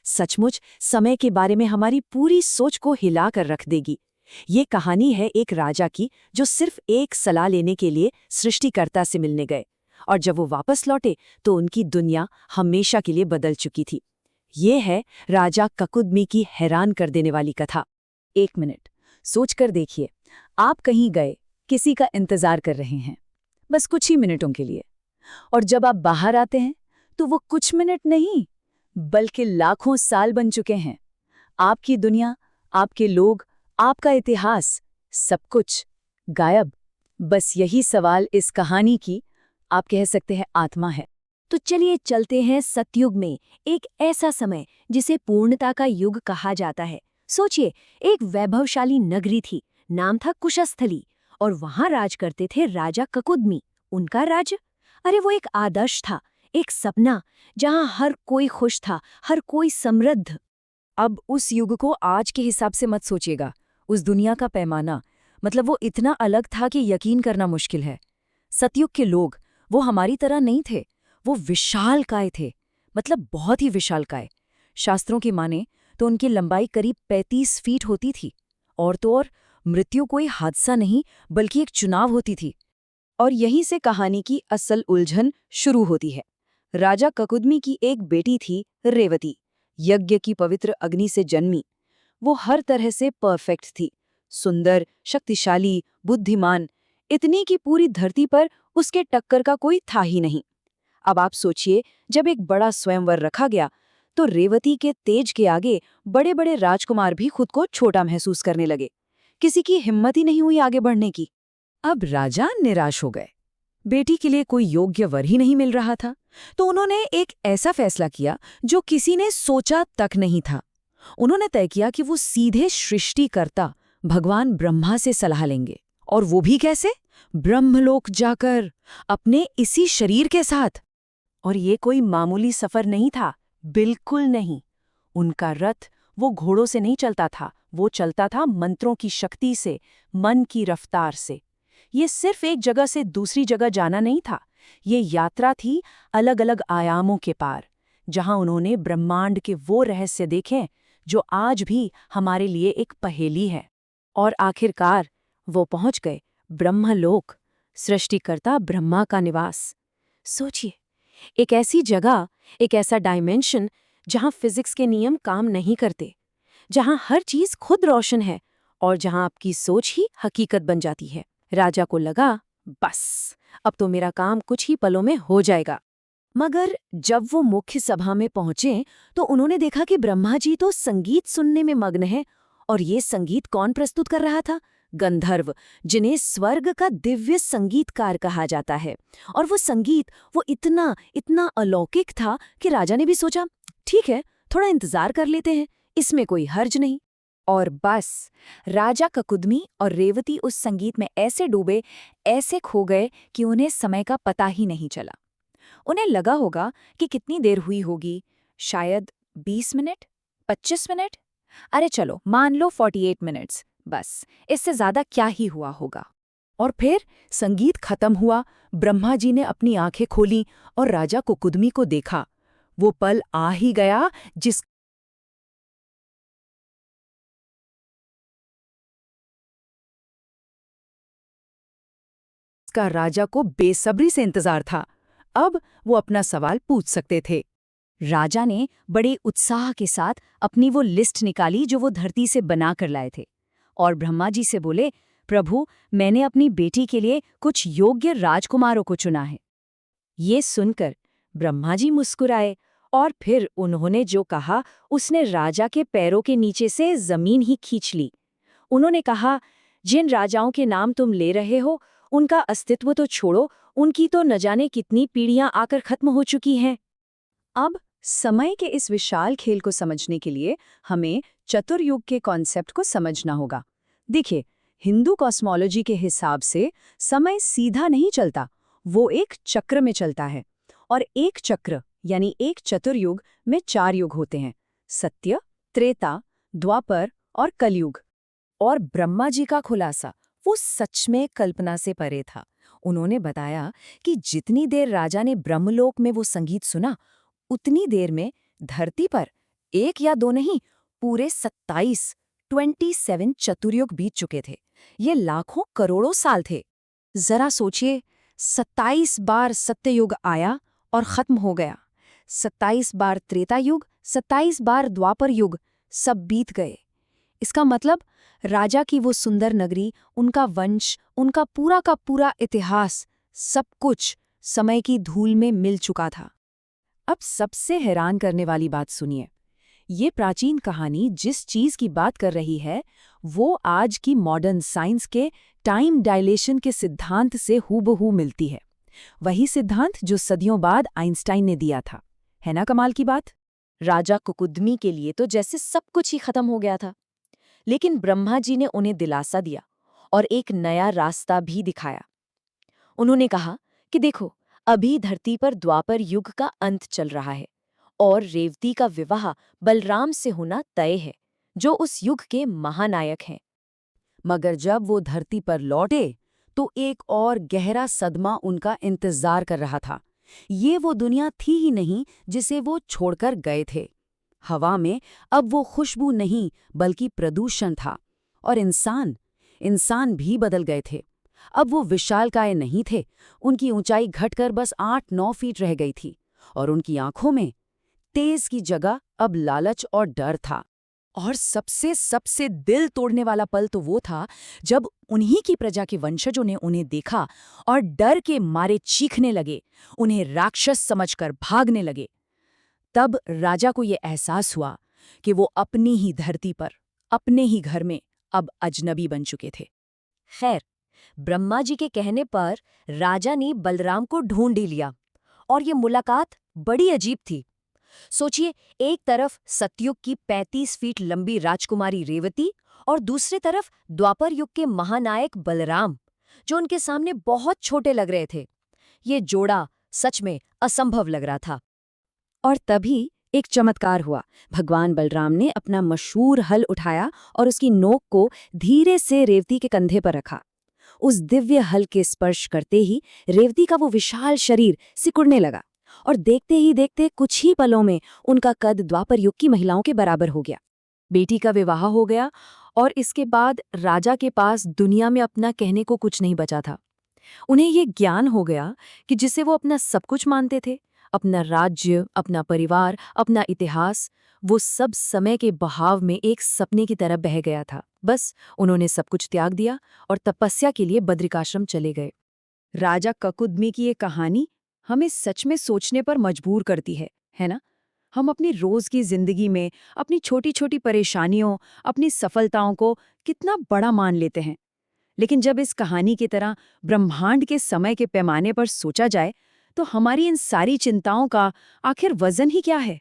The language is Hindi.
सचमुच समय के बारे में हमारी पूरी सोच को हिला कर रख देगी। ये कहानी है एक राजा की जो सिर्फ एक सलाह लेने के लिए सृष्टिकर्ता से मिलने गए, और जब वो वापस लौटे तो उनकी दुनिया हमेशा के लिए बदल चुकी थी। ये है राजा ककुदमी की हैरान कर देने वाली कथा। 1 मिनट सोचकर देखिए, आप कहीं गए, किसी का इंतजार कर रहे हैं, बस कुछ ही मिनटों के लिए, और जब आप बाहर आते हैं तो वो कुछ मिनट नहीं बल्कि लाखों साल बन चुके हैं। आपकी दुनिया, आपके लोग, आपका इतिहास, सब कुछ गायब। बस यही सवाल इस कहानी की, आप कह सकते हैं, आत्मा है। तो चलिए चलते हैं सतयुग में, एक ऐसा समय जिसे पूर्णता का युग कहा जाता है। सोचिए, एक वैभवशाली नगरी थी, नाम था कुशस्थली, और वहां राज करते थे राजा ककुदमी। उनका राज्य, अरे वो एक आदर्श था, एक सपना, जहां हर कोई खुश था, हर कोई समृद्ध। अब उस युग को आज के हिसाब से मत सोचिएगा। उस दुनिया का पैमाना, मतलब वो इतना अलग था कि यकीन करना मुश्किल है। सतयुग के लोग वो हमारी तरह नहीं थे, वो विशालकाय थे, मतलब बहुत ही विशालकाय। शास्त्रों की माने तो उनकी लंबाई करीब 35 फीट होती थी। और तो और, मृत्यु कोई हादसा नहीं बल्कि एक चुनाव होती थी। और यहीं से कहानी की असल उलझन शुरू होती है। राजा ककुदमी की एक बेटी थी, रेवती, यज्ञ की पवित्र अग्नि से जन्मी। वो हर तरह से परफेक्ट थी, सुंदर, शक्तिशाली, बुद्धिमान, इतनी कि पूरी धरती पर उसके टक्कर का कोई था ही नहीं। अब आप सोचिए, जब एक बड़ा स्वयंवर रखा गया तो रेवती के तेज के आगे बड़े बड़े राजकुमार भी खुद को छोटा महसूस करने लगे। किसी की हिम्मत ही नहीं हुई आगे बढ़ने की। अब राजा निराश हो गए। बेटी के लिए कोई योग्य वर ही नहीं मिल रहा था, तो उन्होंने एक ऐसा फैसला किया जो किसी ने सोचा तक नहीं था। उन्होंने तय किया कि वो सीधे सृष्टिकर्ता भगवान ब्रह्मा से सलाह लेंगे। और वो भी कैसे? ब्रह्मलोक जाकर, अपने इसी शरीर के साथ। और ये कोई मामूली सफर नहीं था, बिल्कुल नहीं। उनका रथ वो घोड़ों से नहीं चलता था, वो चलता था मंत्रों की शक्ति से, मन की रफ्तार से। ये सिर्फ एक जगह से दूसरी जगह जाना नहीं था, ये यात्रा थी अलग अलग आयामों के पार, जहां उन्होंने ब्रह्मांड के वो रहस्य देखे जो आज भी हमारे लिए एक पहेली है। और आखिरकार वो पहुंच गए ब्रह्मलोक, सृष्टिकर्ता ब्रह्मा का निवास। सोचिए, एक ऐसी जगह, एक ऐसा डायमेंशन जहां फिजिक्स के नियम काम नहीं करते, जहां हर चीज खुद रोशन है, और जहां आपकी सोच ही हकीकत बन जाती है। राजा को लगा, बस अब तो मेरा काम कुछ ही पलों में हो जाएगा। मगर जब वो मुख्य सभा में पहुंचे तो उन्होंने देखा कि ब्रह्मा जी तो संगीत सुनने में मग्न हैं। और ये संगीत कौन प्रस्तुत कर रहा था? गंधर्व, जिन्हें स्वर्ग का दिव्य संगीतकार कहा जाता है। और वो संगीत, वो इतना इतना अलौकिक था कि राजा ने भी सोचा, ठीक है, थोड़ा इंतजार कर लेते हैं, इसमें कोई हर्ज नहीं। और बस, राजा ककुदमी और रेवती उस संगीत में ऐसे डूबे, ऐसे खो गए कि उन्हें समय का पता ही नहीं चला। उन्हें लगा होगा कि कितनी देर हुई होगी, शायद 20 मिनट, 25 मिनट, अरे चलो मान लो 48 मिनट्स, बस इससे ज्यादा क्या ही हुआ होगा। और फिर संगीत खत्म हुआ, ब्रह्मा जी ने अपनी आंखें खोलीं और राजा ककुदमी को देखा। वो पल आ ही गया जिस का राजा को बेसब्री से इंतजार था। अब वो अपना सवाल पूछ सकते थे। राजा ने बड़े उत्साह के साथ अपनी वो लिस्ट निकाली जो वो धरती से बना कर लाए थे, और ब्रह्मा जी से बोले, प्रभु, मैंने अपनी बेटी के लिए कुछ योग्य राजकुमारों को चुना है। ये सुनकर ब्रह्मा जी मुस्कुराए, और फिर उन्होंने जो कहा उसने राजा के पैरों के नीचे से जमीन ही खींच ली। उन्होंने कहा, जिन राजाओं के नाम तुम ले रहे हो उनका अस्तित्व तो छोड़ो, उनकी तो न जाने कितनी पीढ़ियां आकर खत्म हो चुकी हैं। अब समय के इस विशाल खेल को समझने के लिए हमें चतुर्युग के कॉन्सेप्ट को समझना होगा। देखिए, हिंदू कॉस्मोलॉजी के हिसाब से समय सीधा नहीं चलता, वो एक चक्र में चलता है। और एक चक्र यानी एक चतुर्युग में 4 युग होते हैं: सत्य, त्रेता, द्वापर और कलयुग। और ब्रह्मा जी का खुलासा वो सच में कल्पना से परे था। उन्होंने बताया कि जितनी देर राजा ने ब्रह्मलोक में वो संगीत सुना, उतनी देर में धरती पर 1 या 2 नहीं, पूरे 27 चतुर्युग बीत चुके थे। ये लाखों करोड़ों साल थे। जरा सोचिए, 27 बार सत्ययुग आया और खत्म हो गया। 27 बार त्रेता युग, 27 बार द्वापर युग, सब बीत गए। इसका मतलब राजा की वो सुंदर नगरी, उनका वंश, उनका पूरा का पूरा इतिहास, सब कुछ समय की धूल में मिल चुका था। अब सबसे हैरान करने वाली बात सुनिए। ये प्राचीन कहानी जिस चीज की बात कर रही है, वो आज की मॉडर्न साइंस के टाइम डायलेशन के सिद्धांत से हूबहू मिलती है। वही सिद्धांत जो सदियों बाद आइंस्टाइन ने दिया था। है ना कमाल की बात? राजा कुकुदमी के लिए तो जैसे सब कुछ ही खत्म हो गया था। लेकिन ब्रह्मा जी ने उन्हें दिलासा दिया और एक नया रास्ता भी दिखाया। उन्होंने कहा कि देखो, अभी धरती पर द्वापर युग का अंत चल रहा है और रेवती का विवाह बलराम से होना तय है, जो उस युग के महानायक हैं। मगर जब वो धरती पर लौटे तो एक और गहरा सदमा उनका इंतजार कर रहा था। ये वो दुनिया थी ही नहीं जिसे वो छोड़कर गए थे। हवा में अब वो खुशबू नहीं बल्कि प्रदूषण था। और इंसान भी बदल गए थे। अब वो विशालकाय नहीं थे, उनकी ऊंचाई घटकर बस 8-9 फीट रह गई थी। और उनकी आंखों में तेज की जगह अब लालच और डर था। और सबसे दिल तोड़ने वाला पल तो वो था जब उन्हीं की प्रजा के वंशजों ने उन्हें देखा और डर के मारे चीखने लगे, उन्हें राक्षस समझकर भागने लगे। तब राजा को ये एहसास हुआ कि वो अपनी ही धरती पर, अपने ही घर में अब अजनबी बन चुके थे। खैर, ब्रह्मा जी के कहने पर राजा ने बलराम को ढूंढ ही लिया और ये मुलाकात बड़ी अजीब थी। सोचिए, एक तरफ सतयुग की 35 फीट लंबी राजकुमारी रेवती और दूसरी तरफ द्वापर युग के महानायक बलराम, जो उनके सामने बहुत छोटे लग रहे थे। ये जोड़ा सच में असंभव लग रहा था। और तभी एक चमत्कार हुआ। भगवान बलराम ने अपना मशहूर हल उठाया और उसकी नोक को धीरे से रेवती के कंधे पर रखा। उस दिव्य हल के स्पर्श करते ही रेवती का वो विशाल शरीर सिकुड़ने लगा और देखते ही देखते कुछ ही पलों में उनका कद द्वापर युग की महिलाओं के बराबर हो गया। बेटी का विवाह हो गया और इसके बाद राजा के पास दुनिया में अपना कहने को कुछ नहीं बचा था। उन्हें ये ज्ञान हो गया कि जिसे वो अपना सब कुछ मानते थे, अपना राज्य, अपना परिवार, अपना इतिहास, वो सब समय के बहाव में एक सपने की तरह बह गया था। बस उन्होंने सब कुछ त्याग दिया और तपस्या के लिए बद्रिकाश्रम चले गए। राजा ककुदमी की ये कहानी हमें सच में सोचने पर मजबूर करती है ना? हम अपनी रोज की जिंदगी में अपनी छोटी छोटी परेशानियों, अपनी सफलताओं को कितना बड़ा मान लेते हैं। लेकिन जब इस कहानी की तरह ब्रह्मांड के समय के पैमाने पर सोचा जाए, तो हमारी इन सारी चिंताओं का आखिर वजन ही क्या है?